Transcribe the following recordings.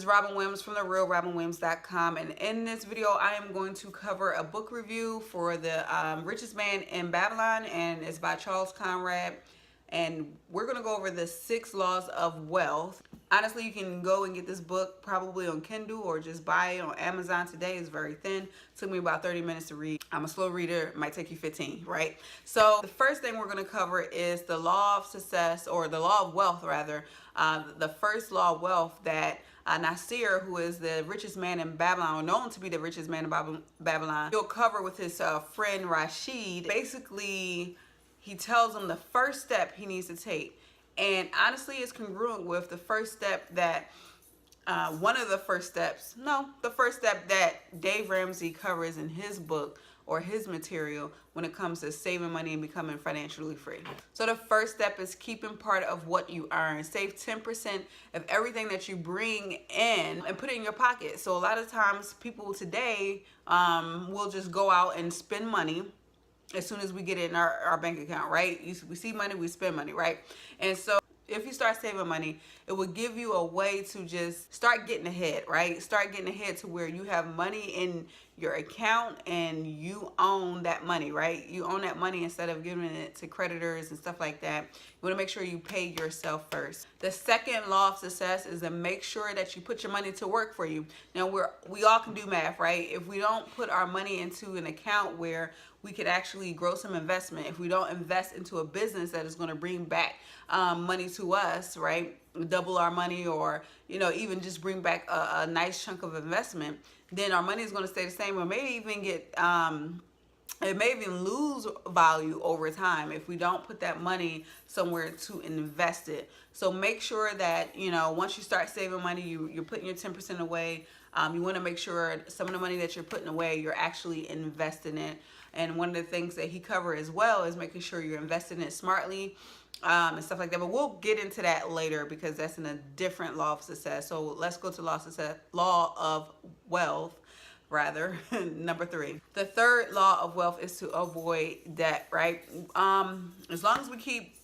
Robin Williams from therealrobinwilliams.com, and in this video I am going to cover a book review for the Richest Man in Babylon, and it's by Charles Conrad, and we're going to go over the 6 laws of wealth. Honestly, you can go and get this book probably on Kindle or just buy it on Amazon today. It's very thin. It took me about 30 minutes to read. I'm a slow reader. It might take you 15, right? So the first thing we're going to cover is the law of success, or the law of wealth rather. The first law of wealth that Nasir, who is the richest man in Babylon, or known to be the richest man in Babylon, he'll cover with his friend Rashid. Basically, he tells him the first step he needs to take. And honestly, it's congruent with the first step that, the first step that Dave Ramsey covers in his book or his material when it comes to saving money and becoming financially free. So the first step is keeping part of what you earn. Save 10% of everything that you bring in and put it in your pocket. So a lot of times people today will just go out and spend money as soon as we get it in our bank account, right? We see money, we spend money, right? And so if you start saving money, it will give you a way to just start getting ahead, right? Start getting ahead to where you have money in your account and you own that money, right? You own that money instead of giving it to creditors and stuff like that. You want to make sure you pay yourself first. The second law of success is to make sure that you put your money to work for you. Now, we all can do math, right? If we don't put our money into an account where we could actually grow some investment, if we don't invest into a business that is going to bring back money to us, right? Double our money, or even just bring back a nice chunk of investment, then our money is going to stay the same, or maybe even get it may even lose value over time if we don't put that money somewhere to invest it. So make sure that once you start saving money, you're putting your 10% away. You want to make sure some of the money that you're putting away, you're actually investing it. And one of the things that he covers as well is making sure you're investing it smartly and stuff like that. But we'll get into that later because that's in a different law of success. So let's go to law of wealth, rather, number 3. The third law of wealth is to avoid debt, right? As long as we keep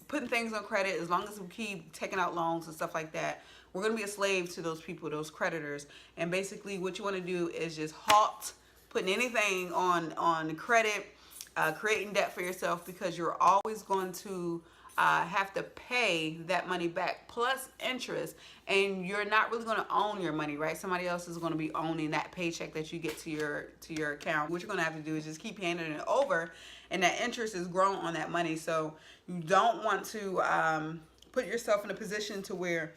putting things on credit, as long as we keep taking out loans and stuff like that, we're going to be a slave to those people, those creditors. And basically what you want to do is just halt putting anything on credit, creating debt for yourself, because you're always going to have to pay that money back plus interest, and you're not really going to own your money, right? Somebody else is going to be owning that paycheck that you get to your account. What you're going to have to do is just keep handing it over, and that interest is grown on that money. So you don't want to put yourself in a position to where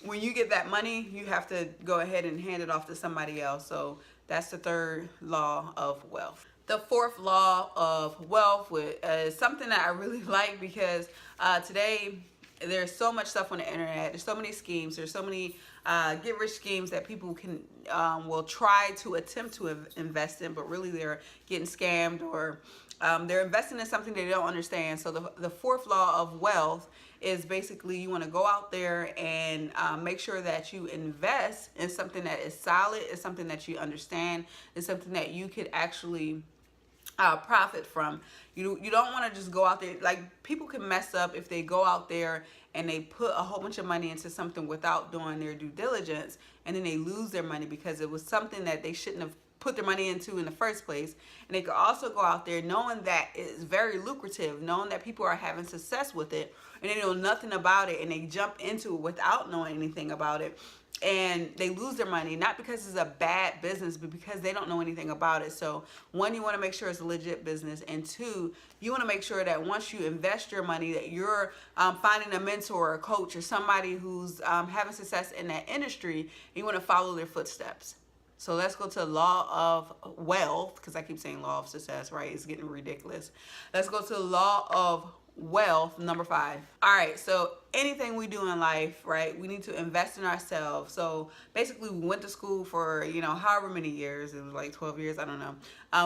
when you get that money, you have to go ahead and hand it off to somebody else. So that's the third law of wealth. The fourth law of wealth is something that I really like, because today there's so much stuff on the internet. There's so many schemes. There's so many get rich schemes that people will try to attempt to invest in, but really they're getting scammed, or they're investing in something they don't understand. So the fourth law of wealth is basically you want to go out there and make sure that you invest in something that is solid, is something that you understand, is something that you could actually profit from. You don't want to just go out there. Like, people can mess up if they go out there and they put a whole bunch of money into something without doing their due diligence, and then they lose their money because it was something that they shouldn't have put their money into in the first place. And they could also go out there knowing that it's very lucrative, knowing that people are having success with it, and they know nothing about it, and they jump into it without knowing anything about it, and they lose their money, not because it's a bad business, but because they don't know anything about it. So one, you want to make sure it's a legit business, and two, you want to make sure that once you invest your money, that you're finding a mentor or a coach or somebody who's having success in that industry, and you want to follow their footsteps. So let's go to law of wealth, because I keep saying law of success, right? It's getting ridiculous. Let's go to law of wealth, number 5. All right, so anything we do in life, right, we need to invest in ourselves. So basically we went to school for however many years. It was like 12 years, I don't know.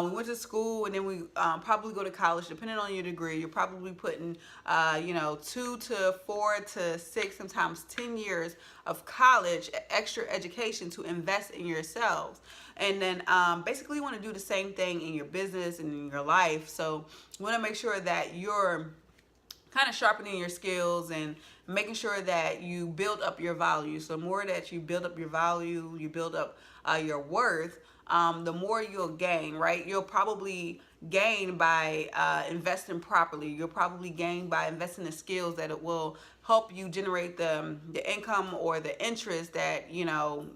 We went to school, and then we probably go to college. Depending on your degree, you're probably putting 2 to 4 to 6, sometimes 10 years of college, extra education to invest in yourselves. And then basically you want to do the same thing in your business and in your life. So you want to make sure that you're kind of sharpening your skills and making sure that you build up your value. So the more that you build up your value, you build up your worth, the more you'll gain, right? You'll probably gain by investing properly. You'll probably gain by investing in skills that it will help you generate the income or the interest that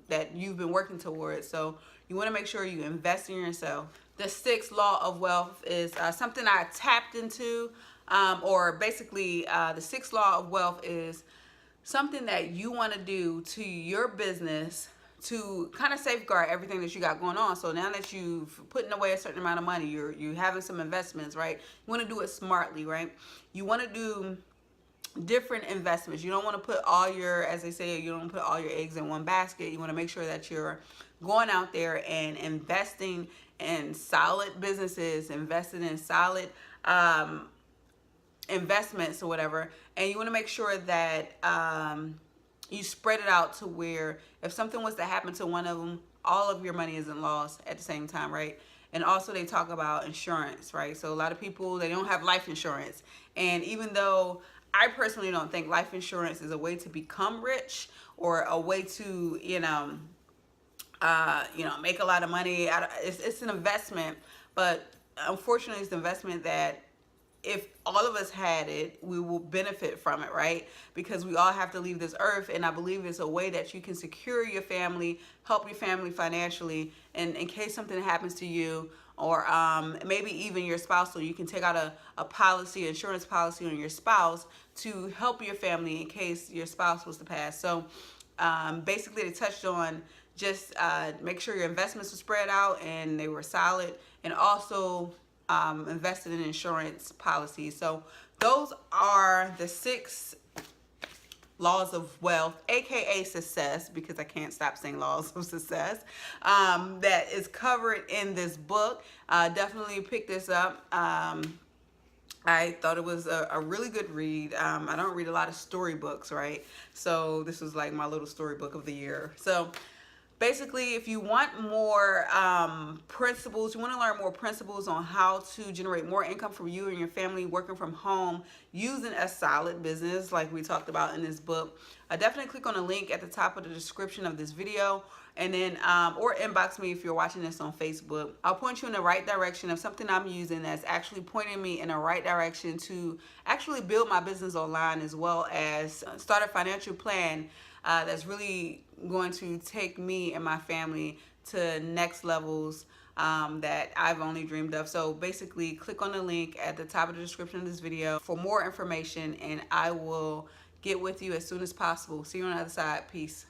that you've been working towards. So you want to make sure you invest in yourself. The sixth law of wealth is something I tapped into, or basically the sixth law of wealth is something that you want to do to your business to kind of safeguard everything that you got going on. So now that you've putting away a certain amount of money, you're having some investments, right? You want to do it smartly, right? You want to do different investments. You don't want to put all your, as they say, you don't put all your eggs in one basket. You want to make sure that you're going out there and investing in solid businesses, investing in solid investments or whatever. And you want to make sure that you spread it out to where if something was to happen to one of them, all of your money isn't lost at the same time, right? And also they talk about insurance, right? So a lot of people, they don't have life insurance. And even though I personally don't think life insurance is a way to become rich or a way to, make a lot of money. It's an investment, but unfortunately it's an investment that if all of us had it, we will benefit from it, right? Because we all have to leave this earth, and I believe it's a way that you can secure your family, help your family financially, and in case something happens to you, or maybe even your spouse, so you can take out a policy, insurance policy on your spouse to help your family in case your spouse was to pass. So basically they touched on just make sure your investments were spread out and they were solid, and also invested in insurance policies. So those are the 6 laws of wealth, aka success, because I can't stop saying laws of success, that is covered in this book. Definitely pick this up. I thought it was a really good read. I don't read a lot of storybooks, right? So this was like my little storybook of the year. So basically, if you want more principles, you want to learn more principles on how to generate more income for you and your family working from home using a solid business like we talked about in this book, definitely click on the link at the top of the description of this video, and then or inbox me if you're watching this on Facebook. I'll point you in the right direction of something I'm using that's actually pointing me in the right direction to actually build my business online, as well as start a financial plan that's really going to take me and my family to next levels that I've only dreamed of. So basically click on the link at the top of the description of this video for more information, and I will get with you as soon as possible. See you on the other side. Peace.